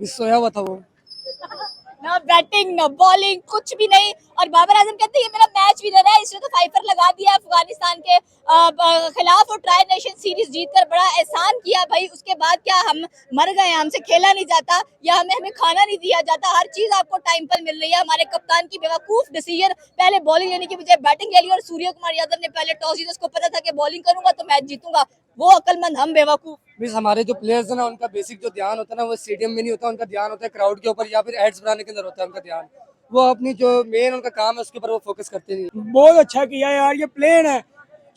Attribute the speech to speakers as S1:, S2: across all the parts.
S1: सोया हुआ था वो।
S2: ना बैटिंग ना बॉलिंग कुछ भी नहीं। और बाबर आजम कहते हैं ये मेरा मैच विनर है, इसने तो फाइफर लगा दिया अफगानिस्तान के खिलाफ और ट्राई नेशन सीरीज जीतकर बड़ा एहसान किया। भाई उसके बाद क्या हम मर गए, हमसे खेला नहीं जाता या हमें खाना नहीं दिया जाता? हर चीज आपको टाइम पर मिल रही है। हमारे कप्तान की बेवकूफ डिसीजन, पहले बॉलिंग लेने की बजाय बैटिंग ले ली और सूर्य कुमार यादव ने पहले टॉस जीता। उसको पता था कि बॉलिंग करूंगा तो मैच जीतूंगा, वो अकलमंद, हम बेवकूफ।
S1: मीन्स हमारे जो प्लेयर्स है ना, उनका बेसिक जो ध्यान होता है ना, वो स्टेडियम में नहीं होता, उनका ध्यान होता है क्राउड के ऊपर या फिर एड्स बनाने के अंदर होता है उनका ध्यान। वो अपनी जो मेन उनका काम है उसके ऊपर वो फोकस करते नहीं।
S3: बहुत अच्छा किया यार, ये प्लेन है।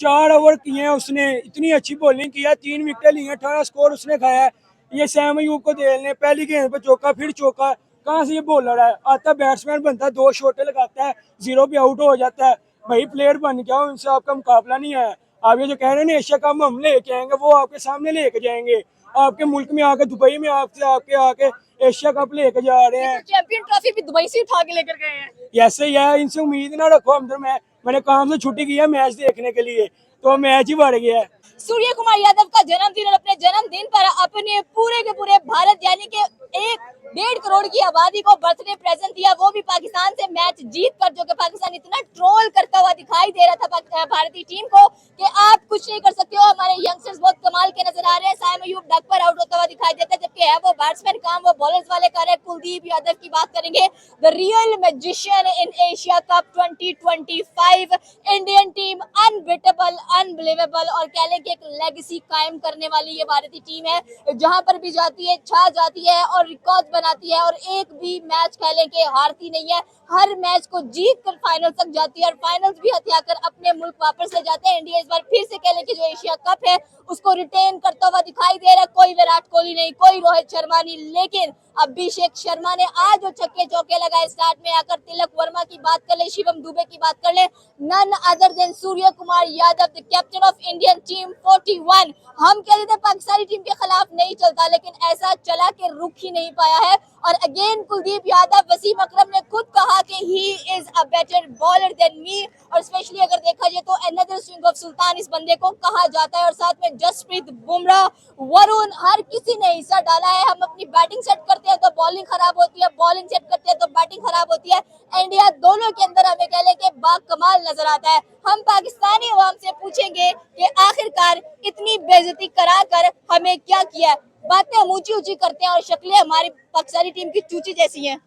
S3: 4 ओवर किए हैं उसने, इतनी अच्छी बॉलिंग किया, 3 विकेट लिए, 18 स्कोर उसने खाया है। ये सैम अयूब को दे लें, पहली गेंद पे चौका फिर चौका। कहाँ से ये बॉलर है? आता बैट्समैन बनता है, 2 शॉटे लगाता है, 0 पे आउट हो जाता है। भाई प्लेयर बन गया, उनसे आपका मुकाबला नहीं है। आप ये जो कह रहे हैं ना एशिया कप हम लेके आएंगे, वो आपके सामने लेके जाएंगे। आपके मुल्क में आके, दुबई में आपसे आके आके एशिया कप लेके जा रहे हैं।
S2: चैंपियन ट्रॉफी भी दुबई से उठा के लेकर गए हैं।
S3: ऐसे ही है, इनसे उम्मीद ना रखो। अंदर मैंने काम से छुट्टी की है मैच देखने के लिए, तो मैच ही बढ़ गया है।
S2: सूर्य कुमार यादव का जन्मदिन और अपने जन्मदिन पर अपने पूरे के पूरे भारत यानी कि 1.5 करोड़ की आबादी को बर्थडे प्रेजेंट दिया, वो भी पाकिस्तान से मैच जीत कर। जो कि पाकिस्तान इतना ट्रोल करता हुआ दिखाई दे रहा था भारतीय टीम को कि आप कुछ नहीं कर सकते हो, हमारे यंगस्टर्स बहुत कमाल के नजर आ रहे हैं। साइम अयूब डक पर आउट होता हुआ दिखाई देता है, जबकि है वो बैट्समैन, काम वो बॉलर्स वाले कर रहे हैं। कुलदीप यादव की बात करेंगे, the real magician in Asia cup 2025। Indian team unbeatable, unbelievable और कह लें कि एक लेगेसी कायम करने वाली ये भारतीय टीम है, जहां पर भी जाती है छा जाती है और रिकॉर्ड बनाती है और एक भी मैच कह लें कि हारती नहीं है। हर मैच को जीत कर फाइनल तक जाती है और फाइनल्स भी हथिया कर अपने मुल्क वापस ले जाते हैं। इंडिया इस बार फिर से कह लें कि जो एशिया कप है उसको रिटेन करता हुआ दिखाई दे रहा है। कोई विराट कोहली नहीं, कोई रोहित शर्मा नहीं, लेकिन अभिषेक शर्मा ने आज जो छक्के चौके लगाए स्टार्ट में आकर, तिलक वर्मा की बात कर ले, शिवम दुबे की बात कर ले, none other than Surya Kumar Yadav, the captain of Indian team 41। हम कहते थे पाकिस्तानी टीम के खिलाफ नहीं चलता, लेकिन ऐसा चला के रुक ही नहीं पाया है। और अगेन कुलदीप यादव, वसीम अकरम ने खुद कहा कि he is a better bowler than me, और स्पेशली अगर देखा जाए तो अनदर स्विंग ऑफ सुल्तान इस बंदे को कहा जाता है। और साथ में जसप्रीत बुमराह, वरुण, हर किसी ने हिस्सा डाला है। हम अपनी बैटिंग सेट करते हैं तो बॉलिंग खराब होती है, बॉलिंग सेट करते हैं तो बैटिंग खराब होती है। इंडिया दोनों के अंदर हमें कह ले कि बाकमाल नजर आता है। हम पाकिस्तानी अवाम से पूछेंगे कि आखिरकार इतनी बेइज्जती करा कर हमें क्या किया है? बातें हम ऊंची ऊंची करते हैं और शक्लें हमारी पाकिस्तानी टीम की चूची जैसी हैं।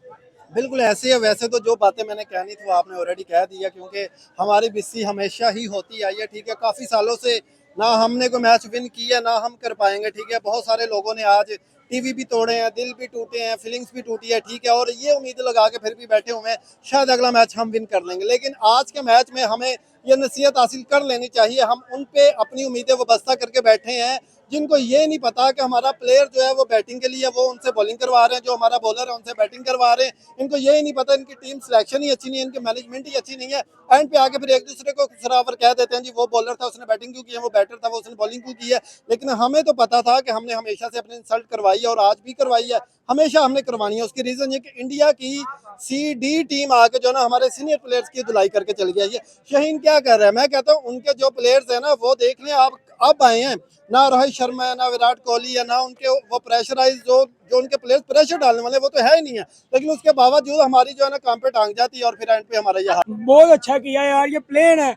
S4: बिल्कुल ऐसे है। वैसे तो जो बातें मैंने कहनी थी वो आपने ऑलरेडी कह दिया, क्योंकि हमारी बिस्सी हमेशा ही होती आई है। ठीक है, काफ़ी सालों से ना हमने कोई मैच विन किया, ना हम कर पाएंगे। ठीक है, बहुत सारे लोगों ने आज टीवी भी तोड़े हैं, दिल भी टूटे हैं, फीलिंग्स भी टूटी है। ठीक है, और ये उम्मीद लगा के फिर भी बैठे हुए हैं शायद अगला मैच हम विन कर लेंगे। लेकिन आज के मैच में हमें ये नसीहत हासिल कर लेनी चाहिए। हम उन पे अपनी उम्मीदें वाबस्ता करके बैठे हैं जिनको ये नहीं पता कि हमारा प्लेयर जो है वो बैटिंग के लिए, वो उनसे बॉलिंग करवा रहे हैं, जो हमारा बॉलर है उनसे बैटिंग करवा रहे हैं। इनको ये ही नहीं पता, इनकी टीम सिलेक्शन ही अच्छी नहीं है, इनकी मैनेजमेंट ही अच्छी नहीं है। एंड पे आके फिर एक दूसरे को सरावर कह देते हैं जी वो बॉलर था उसने बैटिंग क्यों की है, वो बैटर था वो उसने बॉलिंग क्यों की है। लेकिन हमें तो पता था कि हमने हमेशा से अपनी इंसल्ट करवाई है और आज भी करवाई है, हमेशा हमने करवानी है। उसकी रीजन ये कि इंडिया की CD टीम आके जो ना हमारे सीनियर प्लेयर्स की धुलाई करके चली गई है। शाहीन क्या कर रहा है, मैं कहता हूँ उनके जो प्लेयर्स है ना वो देख लें आप, अब आए हैं। ना रोहित शर्मा है, ना विराट कोहली है, ना उनके वो प्रेशराइज जो उनके प्लेयर्स प्रेशर डालने वाले वो तो है ही नहीं है। लेकिन उसके बावजूद हमारी जो है ना काम पे टांग जाती है और फिर एंड पे हमारा यहाँ।
S3: बहुत अच्छा किया यार, ये प्लेन है।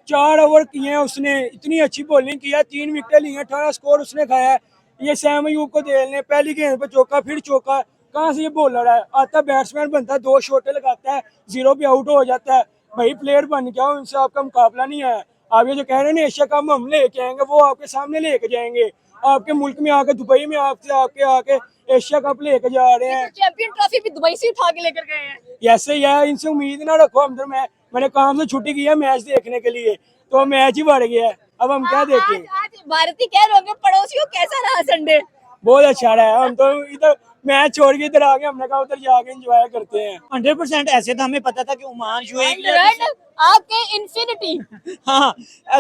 S3: 4 ओवर किए हैं उसने, इतनी अच्छी बॉलिंग किया, 3 विकेट लिए, 18 स्कोर उसने खाया है। ये सैम अयूब को दे लें, पहली गेंद पे चौका फिर चौका। कहाँ से ये बॉलर है? आता बैट्समैन बनता है, 2 शॉटे लगाता है, 0 पे आउट हो जाता है। भाई प्लेयर बन गया, उनसे आपका मुकाबला नहीं है। आप ये जो कह रहे हैं ना एशिया कप हम लेके आएंगे, वो आपके सामने लेके जाएंगे। आपके मुल्क में आके, दुबई में आपसे आके आके एशिया कप लेके जा रहे हैं।
S2: चैंपियन ट्रॉफी भी दुबई से उठा के लेकर गए हैं।
S3: ऐसे ही है, इनसे उम्मीद ना रखो। अंदर मैंने काम से छुट्टी की है मैच देखने के लिए, तो मैच ही बढ़ गया है। अब हम क्या देखें?
S2: आज भारतीय कह रहे होंगे पड़ोसियों कैसा रहा संडे?
S3: बहुत अच्छा रहा है। हम तो इधर मैच छोड़ के इधर आ गए, हमने कहा उधर जाके एंजॉय करते हैं।
S5: 100% ऐसे तो हमें पता था कि ओमान
S2: आपके इन्फिनिटी
S5: हाँ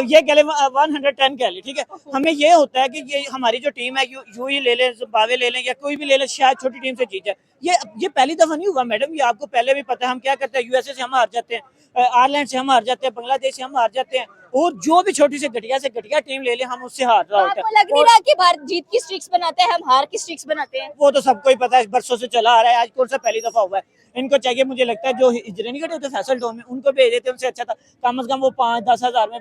S5: ये कह ले 110 कह ले। ठीक है, हमें ये होता है कि ये हमारी जो टीम है यू ही ले लें, जिम्बाब्वे ले लें या कोई भी ले लें, शायद छोटी टीम से जीत जाए। ये पहली दफा नहीं हुआ मैडम, ये आपको पहले भी पता है। हम क्या करते हैं, USA से हम हार जाते हैं, आयरलैंड से हम हार जाते हैं, बांग्लादेश से हम हार जाते हैं, और जो भी छोटी से घटिया टीम ले ले हम उससे हार रहा होता
S2: आपको
S5: है।
S2: लग नहीं रहा कि भारत जीत की स्ट्रिक्स बनाते हैं, हम हार की स्ट्रिक्स बनाते हैं?
S5: वो तो सबको ही पता है, बरसों से चला आ रहा है, आज कौन सा पहली दफा हुआ है। इनको चाहिए, मुझे लगता है जो हिजरे नहीं कटे होते फैसल टोन में, उनको भेज देते उनसे अच्छा था। कम से कम वो 5-10 हजार में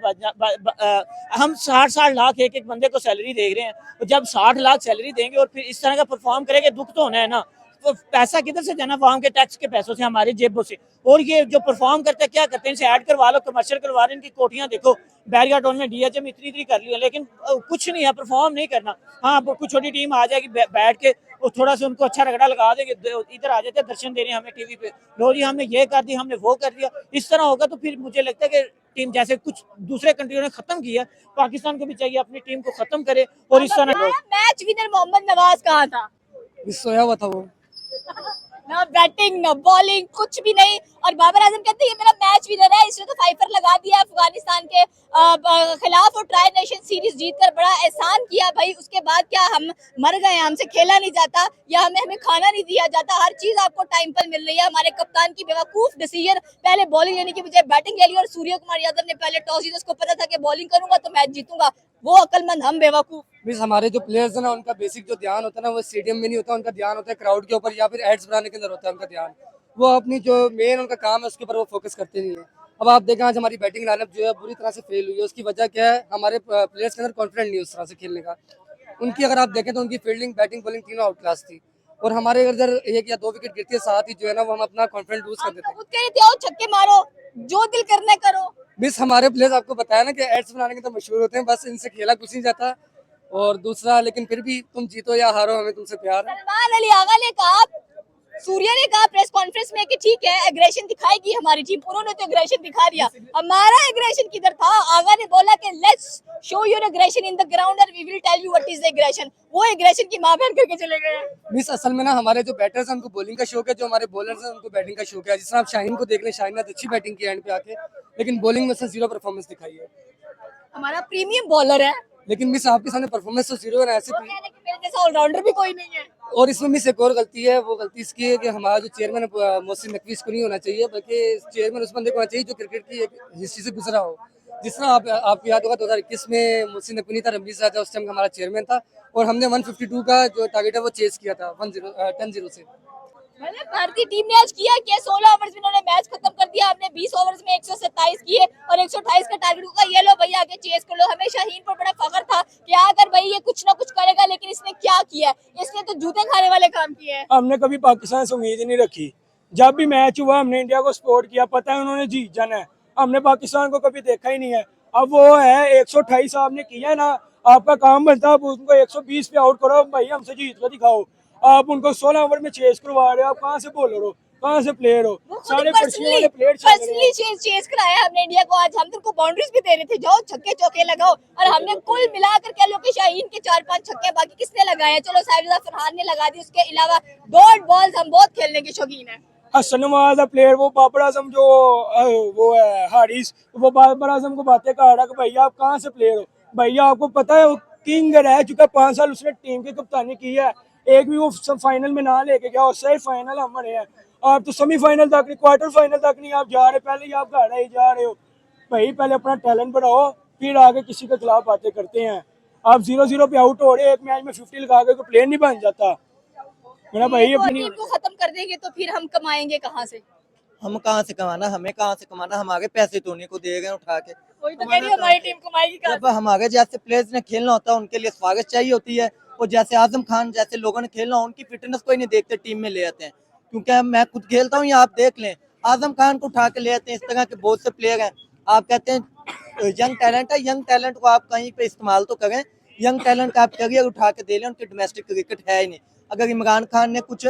S5: हम 60 लाख एक एक बंदे को सैलरी दे रहे हैं, और जब 60 लाख सैलरी देंगे और फिर इस तरह का परफॉर्म करेंगे, दुख तो होना है ना। तो पैसा किधर से जाना, वहां के टैक्स के पैसों से, हमारी जेबों से। और ये जो परफॉर्म करते हैं क्या करते हैं, इनसे ऐड करवा लो, कमर्शियल करवा रहे हैं, इनकी कोटियां देखो। बैरिया टोन में डीएचएम इतनी कर लिया, लेकिन कुछ नहीं है, परफॉर्म नहीं करना। हाँ, कुछ छोटी टीम आ जाएगी, बैठ के और थोड़ा सा उनको अच्छा रगड़ा लगा देंगे, इधर आ जाते हैं दर्शन देने हमें टीवी पे, लो जी हमने ये कर दिया, हमने वो कर दिया। इस तरह होगा तो फिर मुझे लगता है कि टीम जैसे कुछ दूसरे कंट्रियों ने खत्म किया, पाकिस्तान को भी चाहिए अपनी टीम को खत्म करे। और इस तरह
S2: मैच विनर मोहम्मद नवाज कहाँ था?
S1: सोया हुआ था वो।
S2: ना बैटिंग ना बॉलिंग, कुछ भी नहीं। और बाबर आजम कहते हैं ये मेरा मैच विनर है, इसने तो फाइफर लगा दिया अफगानिस्तान के खिलाफ और ट्राई नेशन सीरीज जीतकर बड़ा एहसान किया। भाई उसके बाद क्या हम मर गए, हमसे खेला नहीं जाता या हमें खाना नहीं दिया जाता? हर चीज आपको टाइम पर मिल रही है। हमारे कप्तान की बेवकूफ डिसीजन, पहले बॉलिंग लेने की बजाय बैटिंग ले ली, और सूर्य कुमार यादव ने पहले टॉस जीता, उसको पता था कि बॉलिंग करूंगा तो मैच जीतूंगा। वो अकलमंद, हम बेवकूफ।
S1: मीन्स हमारे जो प्लेयर्स है ना, उनका बेसिक जो ध्यान होता है ना, वो स्टेडियम में नहीं होता, उनका ध्यान होता है क्राउड के ऊपर या फिर एड्स बनाने के अंदर होता है उनका ध्यान। वो अपनी जो मेन उनका काम है उसके ऊपर वो फोकस करते नहीं है। अब आप देखें आज हमारी बैटिंग लाइनअप जो है बुरी तरह से फेल हुई है, उसकी वजह क्या है, हमारे प्लेयर्स के अंदर कॉन्फिडेंट नहीं है उस तरह से खेलने का। उनकी अगर आप देखें तो उनकी फील्डिंग, बैटिंग, बॉलिंग तीनों आउट क्लास थी, और हमारे इधर 1 या 2 विकेट गिरती है, साथ ही जो है ना वो हम अपना कॉन्फिडेंस लूज कर देते हैं।
S2: खुद कह रहे थे आओ छक्के मारो, जो दिल करना है करो।
S1: मिस हमारे प्लेयर्स आपको बताया ना कि एड्स बनाने के तो मशहूर होते हैं, बस इनसे खेला कुछ नहीं जाता। और दूसरा, लेकिन फिर भी तुम जीतो या हारो हमें तुमसे प्यार है।
S2: सलमान अली आगा ने कहा, सूर्या ने कहा प्रेस कॉन्फ्रेंस में कि ठीक है एग्रेशन दिखाएगी हमारी टीम, उन्होंने तो एग्रेशन दिखा दिया, हमारा एग्रेशन किधर था? आगा ने बोला कि let's show your aggression in the ground and we will tell you what is the aggression. वो एग्रेशन की मां बहन करके चले गए।
S1: मिस असल में ना हमारे जो बैटर्स हैं उनको बॉलिंग का शौक है, जो हमारे बॉलर्स हैं उनको बैटिंग का शौक है। जिस तरह आप शाहीन को देख लें, शाहीन ने अच्छी बैटिंग की एंड पे आके, लेकिन बॉलिंग में से जीरो परफॉर्मेंस दिखाई है।
S2: हमारा प्रीमियम बॉलर है,
S1: लेकिन मिस आपके सामने परफॉर्मेंस तो जीरो है ना, ऐसे
S2: वो कहने कि मेरे जैसा ऑलराउंडर भी कोई नहीं है।
S1: और इसमें मिस एक और गलती है, वो गलती इसकी है कि हमारा जो चेयरमैन है मोहसिन नकवी, इसको नहीं होना चाहिए, बल्कि चेयरमैन उस बंदे को होना चाहिए जो क्रिकेट की एक हिस्ट्री से गुजरा हो। जिस तरह आपको याद होगा 2021 में मोहसिन नकवी नहीं था, रमजीत साहब उस टाइम हमारा चेयरमैन था, और हमने 152 का जो टारगेट है वो चेस किया था 10-0 से।
S2: मतलब भारतीय टीम ने आज किया क्या? 16 ओवर्स में उन्होंने मैच खत्म कर दिया। आपने 20 ओवर्स में 127 किए और 128 का टारगेट होगा। ये लो भैया आगे चेस कर लो। हमें शाहीन पर बड़ा फख्र था कि अगर भाई ये कुछ ना कुछ करेगा, लेकिन इसने क्या किया? इसने तो जूते खाने वाले काम किए हैं।
S3: हमने कभी पाकिस्तान से उम्मीद ही नहीं रखी। जब भी मैच हुआ हमने इंडिया को सपोर्ट किया, पता है उन्होंने जीत जाना है। हमने पाकिस्तान को कभी देखा ही नहीं है। अब वो है 128 आपने किया ना, आपका काम बनता है आप उनको 120 पे आउट करो, भाई हमसे जीत कर दिखाओ। आप उनको 16 ओवर में चेस करवा रहे हो, आप कहाँ से बॉलर हो, कहाँ से प्लेयर हो? सारे पर्सनली वाले प्लेयर चल रहे हैं।
S2: चेस कराया हमने इंडिया को। आज हम तुमको बाउंड्रीज भी दे रहे थे, जाओ छक्के चौके लगाओ, और हमने कुल मिलाकर कह लो कि शाहीन के 4-5 छक्के, बाकी किसने लगाया? चलो साइड फरहान ने लगा दी। उसके अलावा डॉट बॉल्स हम बहुत खेलने के शौकीन है।
S3: हसन नवाज प्लेयर, वो बाबर आजम जो वो है हारिस, वो बाबर आजम को बातें कर रहा कि भैया आप कहाँ से प्लेयर हो? भैया आपको पता है वो किंग रह चुका, 5 साल उसने टीम की कप्तानी की है, एक भी वो फाइनल में ना लेके गया, और सिर्फ फाइनल हम बने हैं। आप तो सेमीफाइनल तक नहीं, क्वार्टर फाइनल तक नहीं आप जा रहे, पहले ही आप घर ही जा रहे हो। भाई पहले अपना टैलेंट बढ़ाओ, फिर आगे किसी के खिलाफ बातें करते हैं। आप 0-0 पे आउट हो रहे, एक मैच में 50 लगा के प्लेयर नहीं बन जाता मेरा भाई। अपनी
S2: टीम को खत्म कर देंगे तो फिर हम कमाएंगे कहाँ से?
S6: हम कहाँ से कमाना, हमें कहाँ से कमाना, हमारे पैसे तो उन्हीं को दिए गए उठा के।
S2: कोई तो कह रही है हमारी टीम कमाएगी कहाँ
S6: जब हमारे जैसे प्लेयर्स ने खेलना होता है उनके लिए स्वागत चाहिए होती है, और जैसे आजम खान जैसे लोगों ने खेलना हो उनकी फिटनेस कोई नहीं देखते, टीम में ले आते हैं। क्योंकि मैं खुद खेलता हूँ, या आप देख लें आजम खान को उठा के ले आते हैं। इस तरह के बहुत से प्लेयर हैं। आप कहते हैं यंग टैलेंट है, यंग टैलेंट को आप कहीं पे इस्तेमाल तो करें। यंग टैलेंट का आप करियर उठा के दे लें, उनकी डोमेस्टिक क्रिकेट है ही नहीं। अगर इमरान खान ने कुछ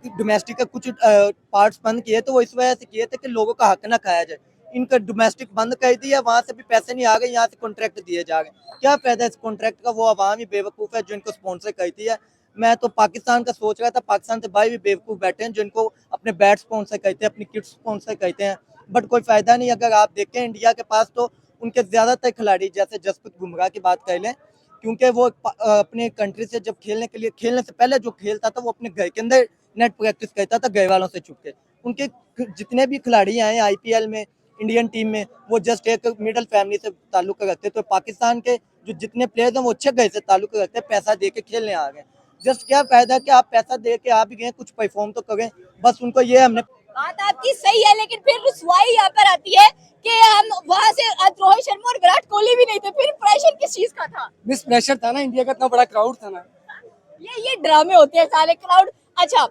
S6: डोमेस्टिक का कुछ पार्ट्स बंद किए तो वो इस वजह से किए थे कि लोगों का हक ना खाया जाए। इनका डोमेस्टिक बंद कर दिया, वहां से भी पैसे नहीं आ गए, यहाँ से कॉन्ट्रैक्ट दिए जा रहे हैं। क्या फायदा इस कॉन्ट्रैक्ट का? वो आवाम ही बेवकूफ़ है जो इनको स्पॉन्सर करती है। मैं तो पाकिस्तान का सोच रहा था, पाकिस्तान से भाई भी बेवकूफ़ बैठे हैं जिनको अपने बैट स्पॉन्सर करते हैं, अपनी किट स्पॉन्सर करते हैं, बट कोई फायदा नहीं। अगर आप देखें इंडिया के पास तो उनके ज़्यादातर खिलाड़ी, जैसे जसप्रीत बुमराह की बात कर लें, क्योंकि वो अपने कंट्री से जब खेलने से पहले जो खेलता था वो अपने घर के अंदर नेट प्रैक्टिस करता था घर वालों से छुप के। उनके जितने भी खिलाड़ी आए IPL में, इंडियन टीम में, वो जस्ट एक मिडिल फैमिली से ताल्लुक रखते। तो पाकिस्तान के जो जितने प्लेयर्स हैं वो अच्छे घर से ताल्लुक रखते हैं, पैसा दे के खेलने आ गए। जस्ट क्या फायदा कि आप पैसा दे के आ भी गए, कुछ परफॉर्म तो करें, बस उनको ये हमने।
S2: बात आपकी सही है, लेकिन फिर रुसवाई यहाँ पर आती है कि हम वहाँ से आज रोहित शर्मा और विराट कोहली भी नहीं थे, फिर प्रेशर किस चीज का था?
S1: मिस प्रेशर था ना, इंडिया का इतना बड़ा क्राउड था ना।
S2: ये ड्रामे होते हैं सारे क्राउड। अच्छा,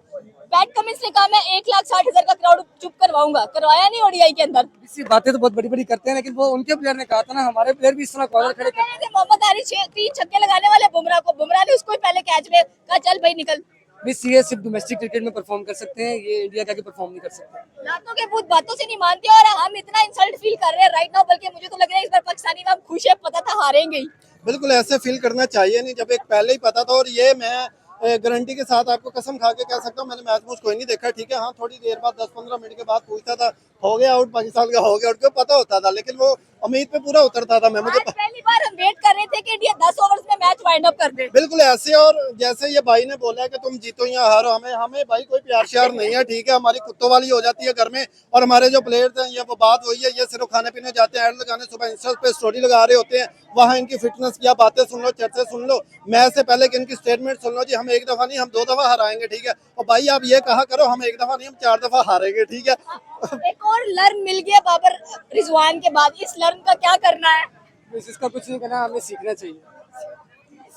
S2: पैट कमिंस ने कहा मैं 1,60,000 का क्राउड चुप करवाऊंगा, करवाया नहीं ओडीआई के अंदर।
S1: इसी बातें तो बहुत बड़ी बड़ी करते हैं, लेकिन वो उनके प्लेयर ने कहा था ना, हमारे प्लेयर भी इस तरह कॉलर खड़े
S2: कह रहे थे मोहम्मद आरिफ 3 छक्के लगाने वाले बुमराह को, बुमराह ने उसको ही पहले कैच में कहा चल भाई निकल।
S1: मिस ये सिर्फ डोमेस्टिक क्रिकेट में परफॉर्म कर सकते हैं, ये इंडिया का परफॉर्म नहीं कर सकते।
S2: लातों के भूत बातों से नहीं मानते और हम इतना इंसल्ट फील कर रहे हैं राइट नाउ, बल्कि मुझे तो लग रहा है इस बार पाकिस्तानी में हम खुश है, पता था हारेंगे ही।
S4: बिल्कुल ऐसे फील करना चाहिए नहीं, जब एक पहले ही पता था। और ये मैं गारंटी के साथ आपको कसम खा के कह सकता हूँ, मैंने मैच मुझ कोई नहीं देखा, ठीक है। हाँ, थोड़ी देर बाद 10-15 मिनट के बाद पूछता था हो गया आउट पाकिस्तान का, हो गया आउट, क्यों पता होता था, लेकिन वो उम्मीद पे पूरा उतरता था। मैं मुझे
S2: पहली बार हम वेट कर रहे थे कि इंडिया 10 ओवर्स में मैच वाइंड अप कर दे।
S4: बिल्कुल ऐसे। और जैसे ये भाई ने बोला है कि तुम जीतो या हारो, हमें भाई कोई प्यार श्यार नहीं है, ठीक है। हमारी कुत्तों वाली हो जाती है घर में, और हमारे जो प्लेयर्स हैं ये वो बात वही है, ये सिर्फ खाने पीने जाते हैं, ऐड लगाने, सुबह इंस्टा पे स्टोरी लगा रहे होते हैं, वहाँ इनकी फिटनेस की बातें सुन लो, चर्चा सुन लो, मैच से पहले इनकी स्टेटमेंट सुन लो जी, हम एक दफा नहीं हम 2 दफा हराएंगे, ठीक है। और भाई आप ये कहा करो हम एक दफा नहीं हम 4 दफा हारेंगे, ठीक है।
S2: एक और लर्न मिल गया बाबर रिजवान के बाद, इस लर्न का क्या करना है?
S1: मिस इसका कुछ नहीं करना, हमें सीखना चाहिए,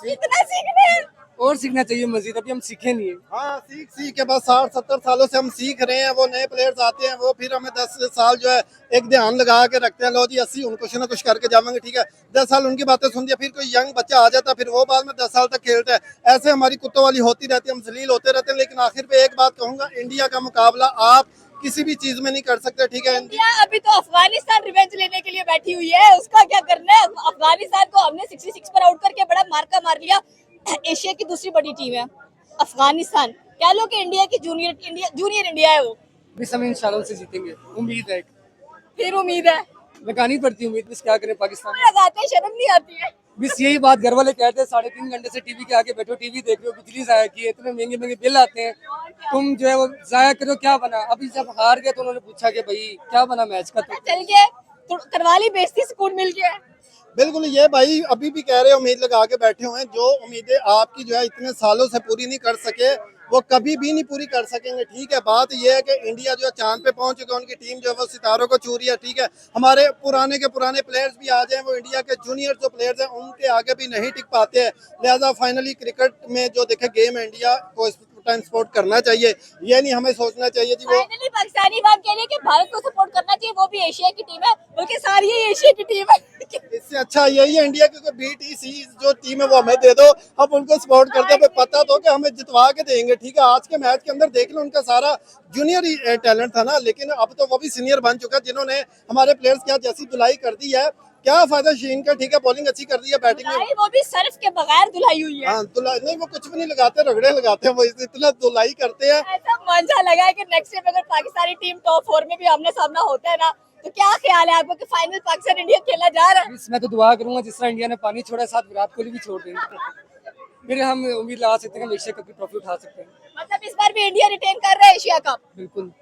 S2: इतना सीखना है
S1: और सीखना चाहिए मजीद, अभी हम सीखे नहीं है।
S4: हाँ, सीख के बस 60-70 सालों से हम सीख रहे हैं। वो नए प्लेयर्स आते हैं, वो फिर हमें 10 साल जो है एक ध्यान लगा के रखते हैं, लो जी 80 उन कुछ ना कुछ करके जाएंगे, ठीक है। 10 साल उनकी बातें सुन दिया, फिर कोई यंग बच्चा आ जाता है, फिर वो बाद में 10 साल तक खेलता है। ऐसे हमारी कुत्तों वाली होती रहती है, हम जलील होते रहते हैं। लेकिन आखिर पे एक बात कहूंगा, इंडिया का मुकाबला आप किसी भी चीज में नहीं कर सकते, ठीक है।
S2: इंडिया अभी तो अफगानिस्तान रिवेंज लेने के लिए बैठी हुई है, उसका क्या करना है? अफगानिस्तान को हमने 66 पर आउट करके बड़ा मार्का मार लिया। एशिया की दूसरी बड़ी टीम है अफगानिस्तान, कह लो कि इंडिया की जूनियर इंडिया है वो।
S1: मिस हम इंशाल्लाह से जीतेंगे, उम्मीद है।
S2: फिर उम्मीद है,
S1: लगानी पड़ती है उम्मीद, मिस क्या करें पाकिस्तान।
S2: लगाते हैं, शर्म नहीं आती है।
S1: मिस यही बात घर वाले कहते हैं, 3.5 घंटे से टीवी के आगे बैठो, टीवी देख रहे हो, बिजली जाया की है, इतने महंगे महंगे बिल आते हैं, तुम जो है वो जाया करो, क्या बना। अभी जब हार गए तो उन्होंने पूछा कि भाई क्या बना मैच का, तो
S2: चल के तो करवा ली बेइज्जती, सुकून मिल गया।
S4: बिल्कुल, ये भाई अभी भी कह रहे हैं, उम्मीद लगा के बैठे हुए हैं। जो उम्मीदें आपकी जो है इतने सालों से पूरी नहीं कर सके, वो कभी भी नहीं पूरी कर सकेंगे, ठीक है। बात ये है कि इंडिया जो है चांद पे पहुंच चुका है, उनकी टीम जो है वो सितारों को छू रही है, ठीक है। हमारे पुराने के पुराने प्लेयर्स भी आ जाएं, वो इंडिया के जूनियर जो प्लेयर्स हैं उनके आगे भी नहीं टिक पाते हैं। लिहाजा फाइनली क्रिकेट में जो देखे गेम है, इंडिया को टाइम सपोर्ट करना चाहिए, ये नहीं हमें सोचना चाहिए जी वो
S2: फाइनली पाकिस्तानी बात कह रही है कि भारत को सपोर्ट करना चाहिए, वो भी एशिया की टीम है, बल्कि सारी ही एशिया की टीम है।
S4: इससे अच्छा यही है इंडिया की BTC जो टीम है वो हमें दे दो, हम उनको सपोर्ट करते हैं, पता तो कि हमें जितवा के देंगे, ठीक है। आज के मैच के अंदर देख लो, उनका सारा जूनियर टैलेंट था ना, लेकिन अब तो वो भी सीनियर बन चुका है, जिन्होंने हमारे प्लेयर्स की जैसी धुलाई कर दी है। क्या फायदा शीन का, ठीक है, बॉलिंग अच्छी कर दी है, बैटिंग में
S2: वो भी सर्फ के बगैर धुलाई हुई है।
S4: हाँ, धुलाई नहीं, वो कुछ भी नहीं लगाते, रगड़े लगाते हैं, वो इतना धुलाई करते हैं।
S2: ऐसा मंजा लगा है कि नेक्स्ट टाइम अगर पाकिस्तानी टीम टॉप 4 में भी आमने सामना होता है ना, तो क्या ख्याल है आपको कि फाइनल पाकिस्तान इंडिया खेला जा रहा है?
S1: मैं तो दुआ करूंगा जिस तरह इंडिया ने पानी छोड़ा, साथ विराट कोहली भी छोड़ देंगे, फिर हम उम्मीद लगा सकते हैं कि एशिया कप की ट्रॉफी उठा सकते हैं।
S2: मतलब इस बार भी इंडिया रिटेन कर रहा है एशिया कप?
S1: बिल्कुल।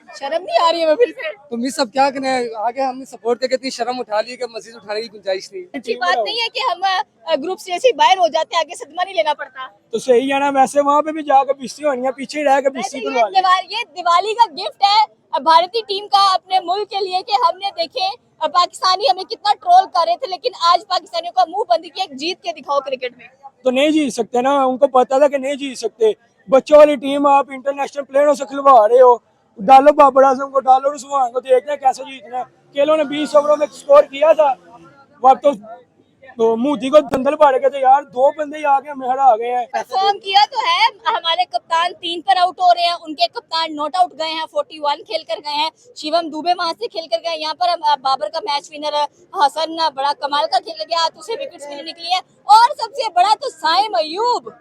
S2: शर्म नहीं आ रही है फिर से?
S1: तो मिस अब क्या करें, आगे हमने सपोर्ट करके इतनी शर्म उठा ली कि मजीद उठाने की गुंजाइश नहीं।
S2: अच्छी बात नहीं है कि हम ग्रुप से ऐसे ही बाहर हो जाते हैं, आगे सदमा नहीं लेना पड़ता।
S3: तो सही है ना, वैसे वहाँ पे भी जाकर बिस्ती होनी है, पीछे ही रह के बिस्ती करवा ली।
S2: ये दिवाली का गिफ्ट है भारतीय टीम का अपने मुल्क के लिए, कि हमने देखे पाकिस्तानी हमें कितना ट्रोल कर रहे थे, लेकिन आज पाकिस्तानियों का मुंह बंद किया, जीत के दिखाओ क्रिकेट में।
S3: तो नहीं जीत सकते ना, उनको पता था कि नहीं जीत सकते। बच्चों वाली टीम आप इंटरनेशनल प्लेयरों से खिलवा रहे हो, डालो बाबर आजम को, डालो रुस्मान को, देखते हैं कैसे जीतना है। केलो ने 20 ओवरों में स्कोर किया था, वह तो मोदी को दंदल पड़ गए थे यार, 2 बंदे ही आगे हमें हरा गए हैं।
S2: परफॉर्म किया तो है, हमारे कप्तान 3 पर आउट हो रहे हैं, उनके कप्तान नॉट आउट गए हैं, 41 खेल कर गए हैं, शिवम दुबे वहां से खेल कर गए। यहाँ पर बाबर का मैच विनर हसन बड़ा कमाल का खेल गया, तो उसे विकेट्स भी निकली है। और सबसे बड़ा तो साइम अयूब।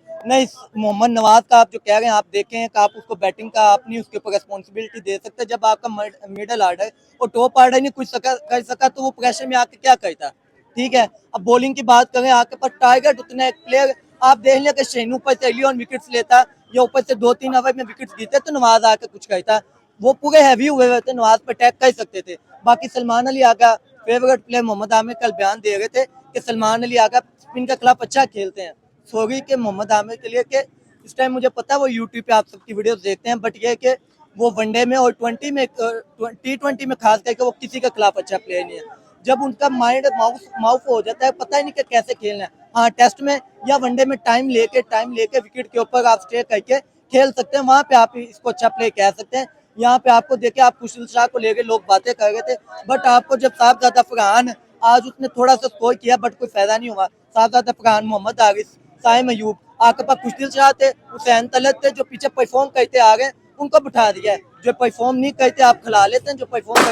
S6: नहीं, मोहम्मद नवाज का आप जो कह रहे हैं, आप देखें कि आप उसको बैटिंग का आप नहीं उसके ऊपर रिस्पॉन्सिबिलिटी दे सकते। जब आपका मिडल ऑर्डर और टॉप ऑर्डर नहीं कुछ कर सका, तो वो प्रेशर में आके क्या करता, ठीक है। अब बॉलिंग की बात करें, आपके पास टारगेट उतना एक प्लेयर आप देख लें कि शहीन ऊपर से 11 विकेट्स लेता या ऊपर से 2-3 ओवर में विकेट्स जीते, तो नवाज आके कुछ कहता। वो पूरे हैवी हुए हुए थे, नवाज पर अटैक कर सकते थे। बाकी सलमान अली आगा फेवरेट प्लेयर मोहम्मद आमिर कल बयान दे रहे थे कि सलमान अली आगा स्पिन के खिलाफ अच्छा खेलते हैं। सॉरी के मोहम्मद आमिर के लिए कि इस टाइम मुझे पता है वो यूट्यूब पे आप सबकी वीडियोस देखते हैं, बट ये कि वो वनडे में और T20 में खास करके वो किसी के खिलाफ अच्छा प्लेयर नहीं है। जब उनका माइंड माउथ हो जाता है, पता ही नहीं कि कैसे खेलना है। हाँ, टेस्ट में या वनडे में टाइम लेके विकेट के ऊपर आप स्टे करके खेल सकते हैं, वहां पे आप इसको अच्छा प्ले कह सकते हैं। यहाँ पे आपको देखे आप कुशल शाह को लेके लोग बातें कर रहे थे, बट आपको जब साहबजादा फरहान आज उसने थोड़ा सा स्कोर किया बट कोई फायदा नहीं हुआ। साहबजादा फरहान, मोहम्मद आरिफ, साइम अयूब, आपके पास कुशल शाह थे, हुसैन तलत थे जो पीछे परफॉर्म करते आ गए, उनको बिठा दिया है। जो परफॉर्म नहीं करते आप खिला लेते हैं, जो परफॉर्म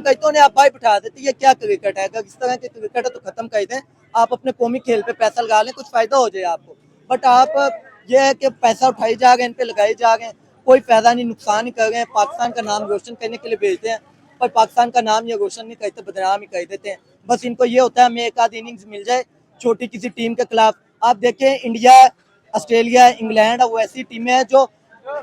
S6: करते उन्हें आप भाई बिठा देते। ये क्या क्रिकेट है? अगर इस तरह के क्रिकेट है तो खत्म कर दें, आप अपने कौमी खेल पे पैसा लगा लें, कुछ फायदा हो जाए आपको। बट आप ये है कि पैसा उठाई जा रहे हैं, इन पे लगाए जा रहे हैं, कोई फायदा नहीं, नुकसान ही कर रहे हैं। पाकिस्तान का नाम रोशन करने के लिए भेजते हैं, पर पाकिस्तान का नाम ये रोशन नहीं करते, बदनाम ही कर देते हैं। बस इनको ये होता है हमें एक आध इनिंग्स मिल जाए छोटी किसी टीम के खिलाफ। आप देखें इंडिया, ऑस्ट्रेलिया, इंग्लैंड, वो ऐसी टीमें हैं जो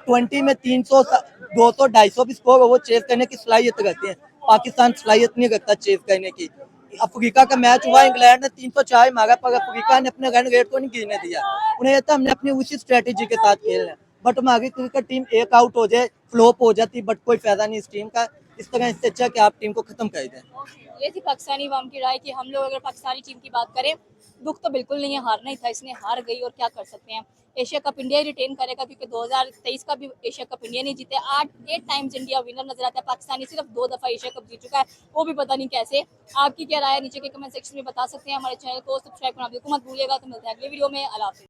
S6: 20 में 300, 200, 250 भी स्कोर वो चेस करने की सलाहियत रखते हैं। पाकिस्तान सलाहियत नहीं रखता चेस करने की। अफ्रीका का मैच हुआ, इंग्लैंड ने 304 मारा, पर अफ्रीका ने अपने रन रेट को नहीं गिरने दिया। उन्हें ये था हमने अपनी उसी स्ट्रेटेजी के साथ खेलना है। बट हमारी क्रिकेट टीम एक आउट हो जाए, फ्लॉप हो जाती, बट कोई फायदा नहीं इस टीम का। इस तरह इससे अच्छा कि आप टीम को खत्म कर दें।
S2: ये थी पाकिस्तानी अवाम की राय कि हम लोग अगर पाकिस्तानी टीम की बात करें, दुख तो बिल्कुल नहीं है, हारना ही था, इसने हार गई और क्या कर सकते हैं। एशिया कप इंडिया ही रिटेन करेगा क्योंकि 2023 का भी एशिया कप इंडिया नहीं जीते। 8 टाइम्स इंडिया विनर नजर आता है, पाकिस्तानी सिर्फ 2 दफा एशिया कप जीत चुका है, वो भी पता नहीं कैसे। आपकी क्या राय है नीचे के कमेंट सेक्शन में बता सकते हैं। हमारे चैनल को सब्सक्राइब करना बिल्कुल मत भूलिएगा। तो मिलते हैं अगले वीडियो में। अल्लाह हाफिज़।